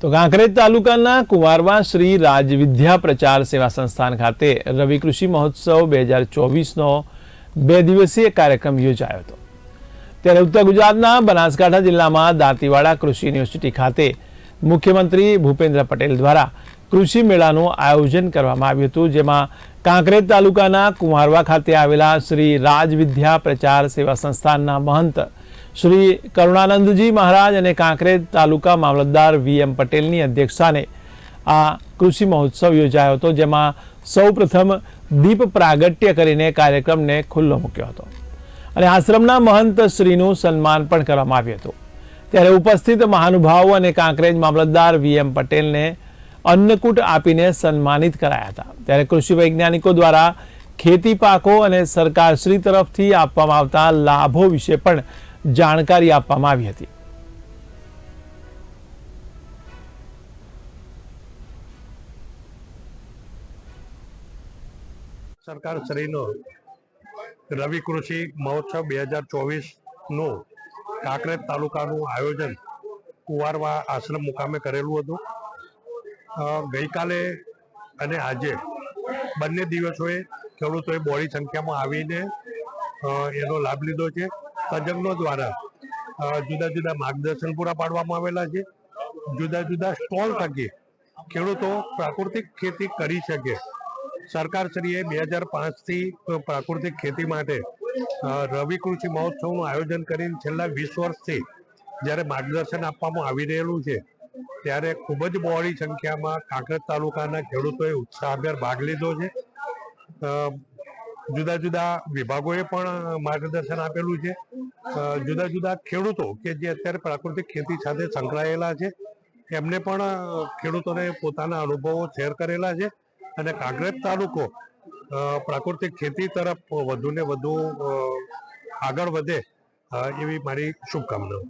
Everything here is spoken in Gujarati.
તો કાંકરેજ તાલુકાના કુંવારવા શ્રી રાજવિદ્યા પ્રચાર સેવા સંસ્થાન ખાતે રવિ કૃષિ મહોત્સવ 2024નો 2 દિવસીય કાર્યક્રમ યોજાયો હતો। ત્યારે ઉત્તર ગુજરાતના બનાસકાંઠા જિલ્લામાં દાંતીવાડા કૃષિ યુનિવર્સિટી ખાતે મુખ્યમંત્રી ભૂપેન્દ્ર પટેલ દ્વારા કૃષિ મેળાનું આયોજન કરવામાં આવ્યું હતું, જેમાં કાંકરેજ તાલુકાના કુંવારવા ખાતે આવેલા શ્રી રાજવિદ્યા પ્રચાર સેવા સંસ્થાનના મહંત શ્રી કરુણાનંદજી મહારાજ અને કાંકરેજ તાલુકા મામલતદાર વીએમ પટેલની અધ્યક્ષસ્થાને આ કૃષિ મહોત્સવ યોજાયો હતો, જેમાં સૌપ્રથમ દીપ પ્રાગટ્ય કરીને કાર્યક્રમને ખુલ્લો મૂક્યો હતો અને આશ્રમના મહંત શ્રીનું સન્માન પણ કરવામાં આવ્યું હતું। ત્યારે ઉપસ્થિત મહાનુભાવો અને કાંકરેજ મામલતદાર વીએમ પટેલને અન્નકૂટ આપીને સન્માનિત કરાયા હતા। ત્યારે કૃષિ વૈજ્ઞાનિકો દ્વારા ખેતી પાકો અને સરકારશ્રી તરફથી આપવામાં આવતા લાભો વિશે પણ જાણકારી આપવામાં આવી હતી। સરકાર શ્રીનો રવિ કૃષિ મહોત્સવ 2024નું કાંકરેજ તાલુકાનું આયોજન કુંવારવા આશ્રમ મુકામે કરેલું હતું। ગઈકાલે અને આજે બંને દિવસોએ ખેડૂતોએ બહોળી સંખ્યામાં આવીને એનો લાભ લીધો છે। તજજ્ઞો દ્વારા જુદા જુદા માર્ગદર્શન પૂરા પાડવામાં આવેલા છે। જુદા જુદા સ્ટોલ થકી ખેડૂતો પ્રાકૃતિક ખેતી કરી શકે। સરકારશ્રીએ 2005થી પ્રાકૃતિક ખેતી માટે રવિ કૃષિ મહોત્સવનું આયોજન કરીને છેલ્લા 20 વર્ષથી જ્યારે માર્ગદર્શન આપવામાં આવી રહેલું છે, ત્યારે ખૂબ જ બહોળી સંખ્યામાં કાંકરેજ તાલુકાના ખેડૂતોએ ઉત્સાહભેર ભાગ લીધો છે। જુદા જુદા વિભાગોએ પણ માર્ગદર્શન આપેલું છે। જુદા જુદા ખેડૂતો કે જે અત્યારે પ્રાકૃતિક ખેતી સાથે સંકળાયેલા છે, એમને પણ ખેડૂતોને પોતાના અનુભવો શેર કરેલા છે અને કાંકરેજ તાલુકો પ્રાકૃતિક ખેતી તરફ વધુ ને વધુ આગળ વધે એવી મારી શુભકામનાઓ।